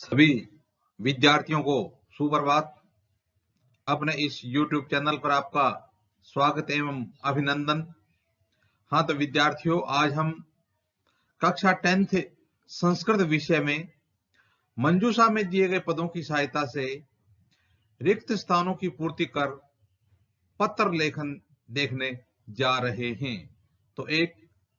सभी विद्यार्थियों को सुप्रभात। अपने इस YouTube चैनल पर आपका स्वागत एवं अभिनंदन। हाँ तो विद्यार्थियों, आज हम कक्षा 10th संस्कृत विषय में मंजूषा में दिए गए पदों की सहायता से रिक्त स्थानों की पूर्ति कर पत्र लेखन देखने जा रहे हैं। तो एक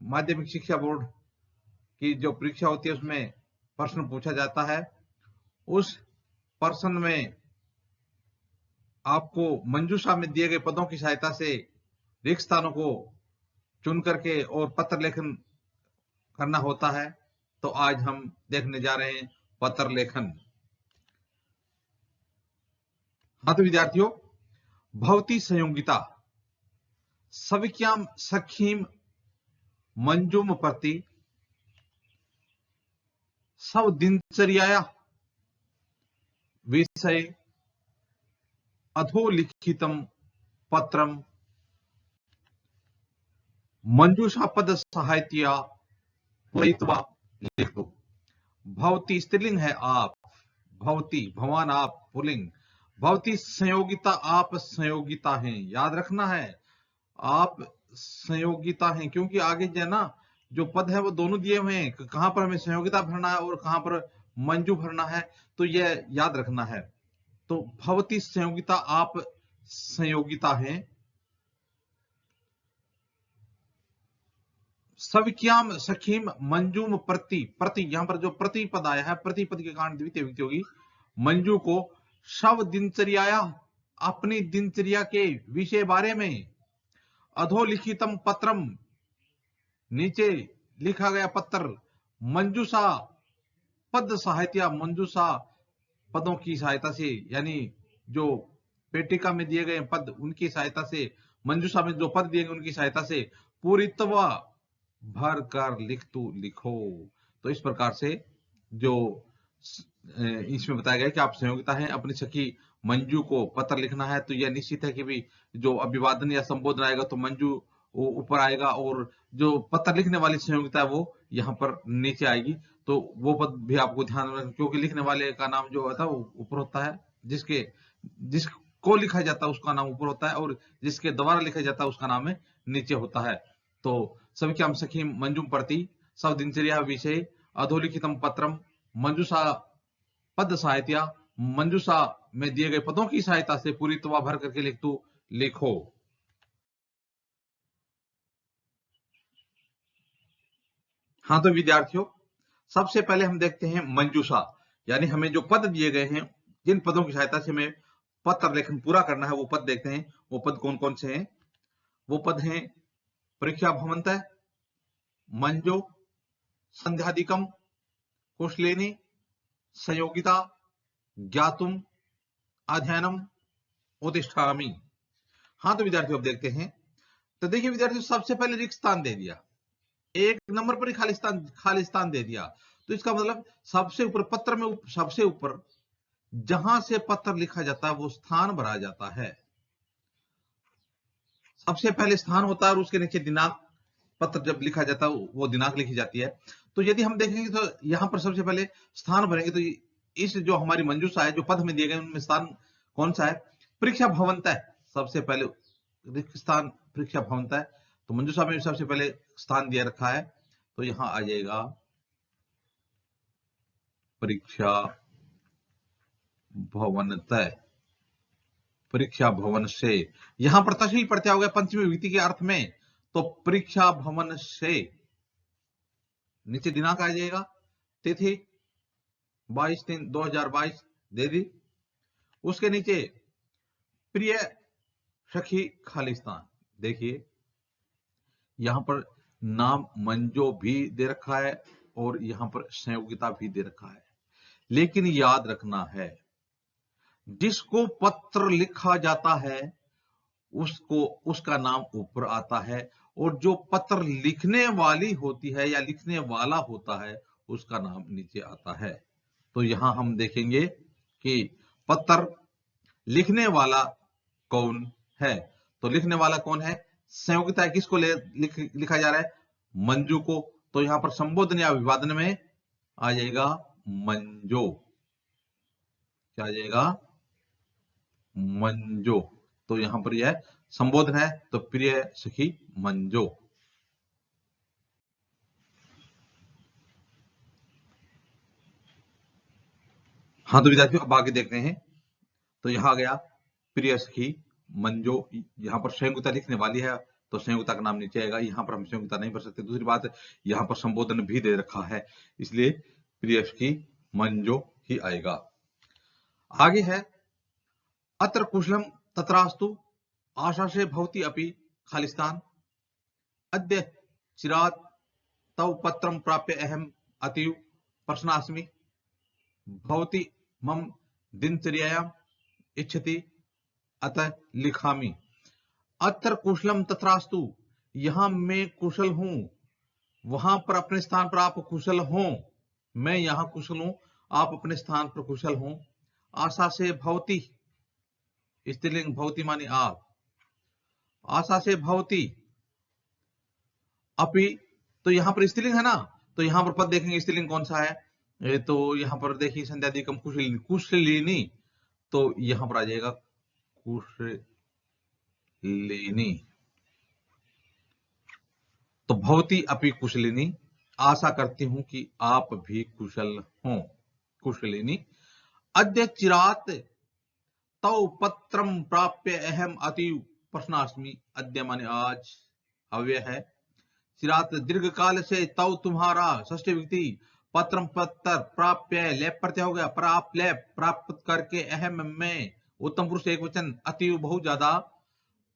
माध्यमिक शिक्षा बोर्ड की जो परीक्षा होती है उसमें प्रश्न पूछा जाता है। उस प्रश्न में आपको मंजूषा में दिए गए पदों की सहायता से रिक्त स्थानों को चुन करके और पत्र लेखन करना होता है। तो आज हम देखने जा रहे हैं पत्र लेखन। हाँ तो विद्यार्थियों, भवती संयोगिता सविक्याम सखीम मंजुम प्रति सब दिनचर्या विषय अधोलिखितम पत्रम मंजूषा पद सहायत्या पूरयित्वा लिखतु। भवती स्त्रीलिंग है आप, भवती भगवान आप पुल्लिंग, भवती संयोगिता आप संयोगिता हैं। याद रखना है आप संयोगिता हैं, क्योंकि आगे जो है ना जो पद है वो दोनों दिए हुए हैं, कहां पर हमें संयोगिता भरना है और कहां पर मंजू भरना है, तो यह याद रखना है। तो भवती संयोगिता आप संयोगिता हैं। सविक्याम सखीम मंजूम प्रति, प्रति यहां पर जो प्रति पद आया है, प्रति पद के कारण द्वितीय विभक्ति होगी। मंजू को शव दिनचर्या अपनी दिनचर्या के विषय बारे में, अधोलिखितम पत्रम नीचे लिखा गया पत्र, मंजूषा पद सहायता मंजूषा पदों की सहायता से, यानी जो पेटिका में दिए गए पद उनकी सहायता से, मंजूषा में जो पद दिए गए उनकी सहायता से पूरित्वा भर कर लिखो। तो इस प्रकार से जो इसमें बताया गया कि आप संयोगिता है, अपनी सखी मंजू को पत्र लिखना है। तो यह निश्चित है कि भी जो अभिवादन या संबोधन आएगा तो मंजू ऊपर आएगा और जो पत्र लिखने वाली संयोगिता है वो यहाँ पर नीचे आएगी। तो वो पद भी आपको ध्यान रखना, क्योंकि लिखने वाले का नाम जो होता है वो ऊपर होता है, जिसको लिखा जाता है उसका नाम ऊपर होता है और जिसके द्वारा लिखा जाता है उसका नाम नीचे होता है। तो सविक्याम सखीम मंजुम प्रति सब दिनचर्या विषय अधोलिखितम पत्रम मंजूषा पद सहायता, मंजूषा में दिए गए पदों की सहायता से पूरी तवा भर करके लिखो। हाँ तो विद्यार्थियों, सबसे पहले हम देखते हैं मंजूषा, यानी हमें जो पद दिए गए हैं, जिन पदों की सहायता से हमें पत्र लेखन पूरा करना है वो पद देखते हैं। वो पद कौन कौन से हैं? वो पद हैं परीक्षा भवन्तः, मंजो, संध्यादिकम, कुशलिनी, संयोगिता, ज्ञातुम, अध्ययनम, उत्तिष्ठामि। हाँ तो विद्यार्थियों अब देखते हैं। तो देखिए विद्यार्थियों, सबसे पहले रिक्त स्थान दे दिया, एक नंबर पर ही खाली स्थान दे दिया। तो इसका मतलब सबसे ऊपर पत्र में सबसे ऊपर जहां से पत्र लिखा जाता है वो स्थान भरा जाता है। सबसे पहले स्थान होता है और उसके नीचे दिनांक, पत्र जब लिखा जाता है वो दिनांक लिखी जाती है। तो यदि हम देखेंगे तो यहां पर सबसे पहले स्थान भरेंगे, तो इस जो हमारी मंजूषा है, जो पद में दिए गए उनमें स्थान कौन सा है? परीक्षा भवन्तः, सबसे पहले रिक्त स्थान परीक्षा भवन्तः। तो मंजूषा में सबसे पहले स्थान दिया रखा है, तो यहां आ जाएगा परीक्षा भवन्तः, परीक्षा भवन से। यहां पर तहसील प्रत्यय हो गया पंचमी विभक्ति के अर्थ में, तो परीक्षा भवन से। नीचे दिनांक आ जाएगा, तिथि 22/3/2022 दे दी। उसके नीचे प्रिय सखी खाली स्थान, देखिए यहां पर नाम मंजो भी दे रखा है और यहां पर संयोगिता भी दे रखा है। लेकिन याद रखना है, जिसको पत्र लिखा जाता है उसको उसका नाम ऊपर आता है, और जो पत्र लिखने वाली होती है या लिखने वाला होता है उसका नाम नीचे आता है। तो यहां हम देखेंगे कि पत्र लिखने वाला कौन है। तो लिखने वाला कौन है? संयोगिता है, किसको लिखा जा रहा है? मंजू को। तो यहां पर संबोधन या अभिवादन में आ जाएगा मंजो। क्या आ जाएगा? मंजो। तो यहां पर यह संबोधन है, तो प्रिय सखी मंजो। हाँ तो विद्यार्थियों अब आगे देखते हैं। तो यहां आ गया प्रिय सखी मंजो। यहां पर संयुक्ता लिखने वाली है तो संयुक्ता का नाम नीचे आएगा। यहां पर हम संयुक्ता नहीं भर सकते। दूसरी बात, यहां पर संबोधन भी दे रखा है, इसलिए प्रिय सखी मंजो ही आएगा। आगे है अत्र कुशलम तत्रास्तु आशा से भवती अपि खालिस्तान अद्य चिरात् तव पत्रम प्राप्य अहम अतीव प्रश्नास्मि भवती मम दिनचर्यायाम इच्छति अतः लिखामि। अत्र कुशलम तत्रास्तु, यहां मैं कुशल हूं, वहां पर अपने स्थान पर आप कुशल हो। मैं यहां कुशल हूं, आप अपने स्थान पर कुशल हो। आशा से भवती, स्त्रीलिंग भवती मानी आप। आशा से भवती अपि, तो यहां पर स्त्रीलिंग है ना, तो यहां पर पद देखेंगे स्त्रीलिंग कौन सा है। तो यहां पर देखिए संध्यादिकम कुशलिनी, कुशलिनी, तो यहां पर आ जाएगा कुशलिनी। तो भवती अपि कुशलिनी, आशा करती हूं कि आप भी कुशल हो। कुशलिनी। अद्य चिरात तव पत्रम प्राप्य अहम अतीव प्रश्नास्मि। अद्य माने आज, अव्यय है। चिरात दीर्घ काल से, तव तुम्हारा, षष्ठी व्यक्ति, पत्रम पत्र, प्राप्य लेप प्रत्यय हो गया, प्राप्त लेप प्राप्त करके, अहम में, उत्तम पुरुष एक वचन, अतीव बहुत ज्यादा,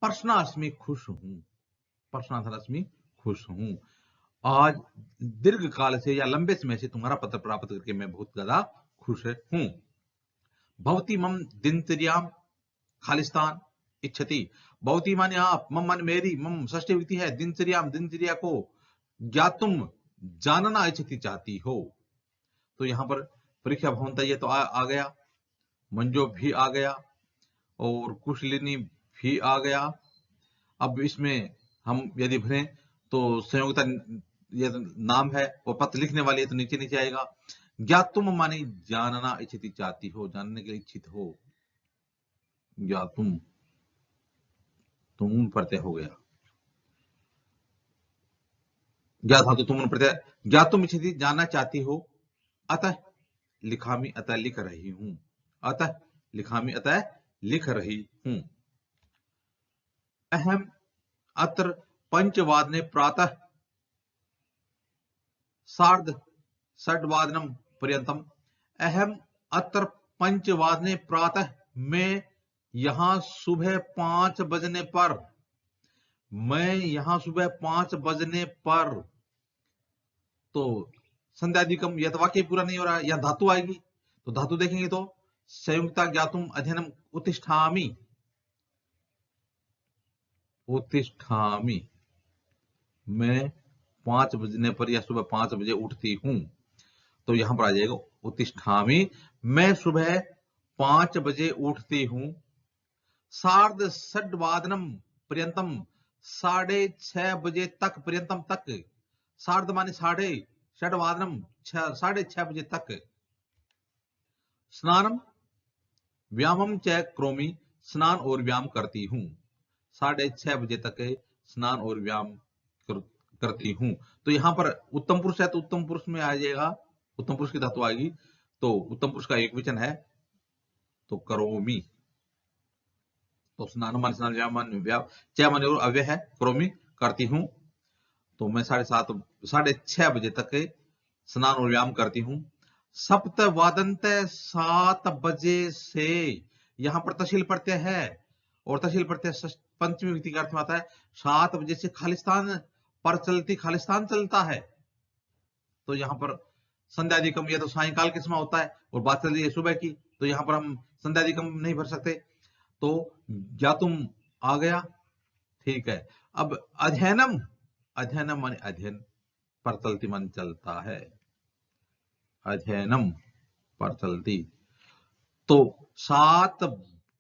प्रश्नास्मि खुश हूं। प्रश्नार्थनास्मि खुश हूं। आज दीर्घ काल से या लंबे समय से तुम्हारा पत्र प्राप्त करके मैं बहुत ज्यादा खुश हूं। भवती मम दिनचर्याम खालिस्तान इच्छति। भवती माने आप, मम माने मेरी, मम षष्ठी व्यक्ति है, दिनचर्याम दिनचर्या को, ज्ञातुम जानना इच्छति चाहती हो। तो यहां पर परीक्षा भवनता ये तो आ गया, मंजो भी आ गया और कुशलिनी भी आ गया। अब इसमें हम यदि भरें तो संयोगता ये नाम है और पत्र लिखने वाली है तो नीचे नीचे आएगा। ज्ञातुम माने जानना इच्छति चाहती हो, जानने के लिए इच्छित हो। ज्ञातुम, तुम प्रत्यय हो गया। ज्ञात धातु तुम प्रत्यय, ज्ञातुम इच्छति जानना चाहती हो। अतः लिखामी, अतः लिख रही हूं। अतः लिखामी, अतः लिख रही हूं। अहम अत्र पंचवादने प्रातः सार्ध षड्वादनम पर्यंतम। अहम अत्र पंचवादने प्रातः, मैं यहां सुबह 5 बजने पर, मैं यहां सुबह 5 बजने पर। तो संध्यादिकम, यह तो वाक्य पूरा नहीं हो रहा है, यह धातु आएगी। तो धातु देखेंगे तो संयुक्ता ज्ञातुम अध्ययनम उत्तिष्ठामि, उत्तिष्ठामि, मैं 5 बजने पर या सुबह 5 बजे उठती हूं। तो यहां पर आ जाएगा उत्तिष्ठामि, मैं सुबह 5 बजे उठती हूं। सार्ध षड्वादनम पर्यंतम, 6:30 बजे तक, पर्यंतम तक, सार्ध माने साढ़े, षड्वादनम 6:30 बजे तक। स्नानम व्यायामम च करोमि, स्नान और व्यायाम करती हूं। 6:30 बजे तक स्नान और व्यायाम करती हूं। तो यहां पर उत्तम पुरुष है तो उत्तम पुरुष में आ जाएगा, उत्तम पुरुष की धातु आएगी। तो उत्तम पुरुष का एक वचन है तो करोमि। तो स्नान मान स्नान, व्यायाम मान व्यायाम, च मान और अव्यय है, करोमि करती हूं। तो मैं 6:30 बजे तक स्नान और व्यायाम करती हूं। सप्त वादंत 7 बजे से, यहां पर तहसील प्रत्यय है और तहसील प्रत्यय पंचमी व्यक्ति का अर्थ में आता है। 7 बजे से खालिस्तान पर चलती, खालिस्तान चलता है। तो यहां पर संध्यादिकम, यह तो सायंकाल के समय होता है और बात चल रही है सुबह की, तो यहां पर हम संध्यादिकम नहीं भर सकते। तो ज्ञातुम आ गया, ठीक है। अब अध्ययनम, अध्ययनम माने अध्ययन, पर चलती मन चलता है, अध्ययनम पर चलती। तो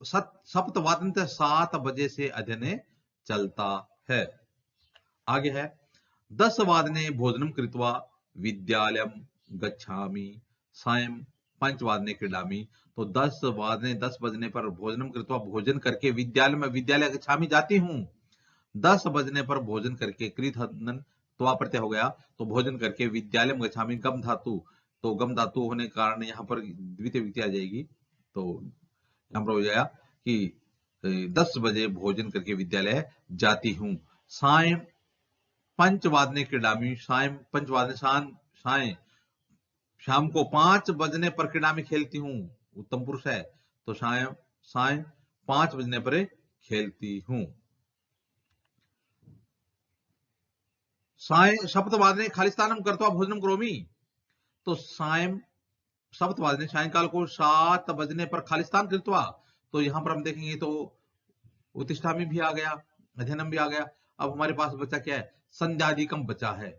सप्तवादंत 7 बजे से अध्ययन चलता है। आगे है 10 वादने भोजनम कृत्वा विद्यालयम गच्छामि, सायं पंचवादने क्रीडामि, तो 10 बजने पर भोजनम कृत्वा, भोजन करके विद्यालय में, विद्यालय गच्छामि जाती हूँ। 10 बजने पर भोजन करके, कृतहनन त्वा प्रत्यय हो गया, तो भोजन करके विद्यालय में गच्छामि, गम धातु, तो गम धातु होने के कारण यहाँ पर द्वितीय विभक्ति आ जाएगी। तो यहाँ पर हो जाएगा कि 10 बजे भोजन करके विद्यालय जाती हूँ। सायं पंचवादने क्रीडामि, सायं पंचवादने, सायं शाम को 5 बजने पर क्रीडामि खेलती हूँ, उत्तम पुरुष है, तो सायं 5 बजने पर खेलती हूँ। सायं सप्तवादने खालिस्तानम कृत्वा भोजनम करोमि, तो सायं सप्तवादने, सायंकाल को 7 बजने पर खालिस्तान कृत्वा, तो यहां पर हम देखेंगे तो उत्तिष्ठामि भी आ गया, अध्ययनम भी आ गया। अब हमारे पास बचा क्या है, संध्यादिकम बचा है,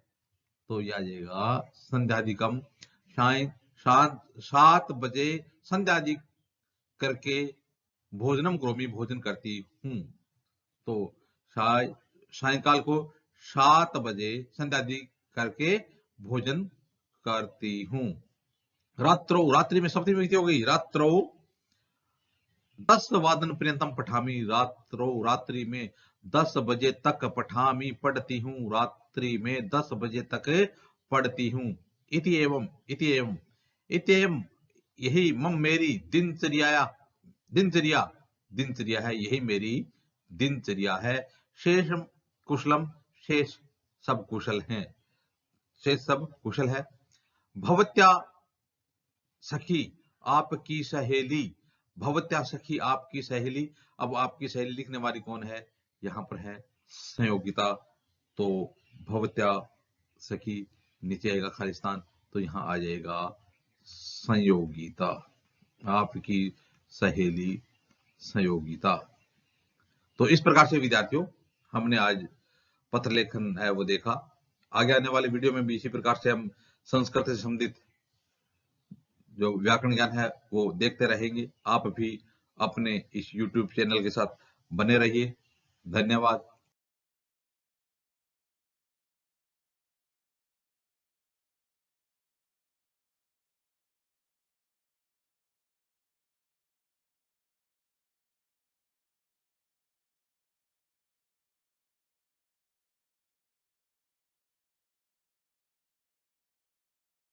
तो यह आ जाएगा संध्यादिकम, सायं 7 बजे संध्यादि करके भोजनम करोमि, भोजन करती हूँ। तो सायंकाल को 7 बजे संध्यादि करके भोजन करती हूँ। रात्रो, रात्रि में सप्तमी विभक्ति हो गई, रात्रो 10 वादन पर्यंतम पठामि, रात्रो रात्रि में 10 बजे तक पठामि पढ़ती हूँ, रात्रि में 10 बजे तक पढ़ती हूँ। इति एवं यही मम मेरी दिनचर्या है, यही मेरी दिनचर्या है। शेषम कुशलम, शेष सब कुशल हैं, शेष सब कुशल है। भवत्या सखी आपकी सहेली, भवत्या सखी आपकी सहेली, अब आपकी सहेली लिखने वाली कौन है, यहां पर है संयोगिता, तो भवत्या सखी नीचे आएगा खालिस्तान, तो यहां आ जाएगा संयोगिता, आपकी सहेली संयोगिता। तो इस प्रकार से विद्यार्थियों हमने आज पत्र लेखन है वो देखा। आगे आने वाले वीडियो में भी इसी प्रकार से हम संस्कृत से संबंधित जो व्याकरण ज्ञान है वो देखते रहेंगे। आप भी अपने इस YouTube चैनल के साथ बने रहिए। धन्यवाद।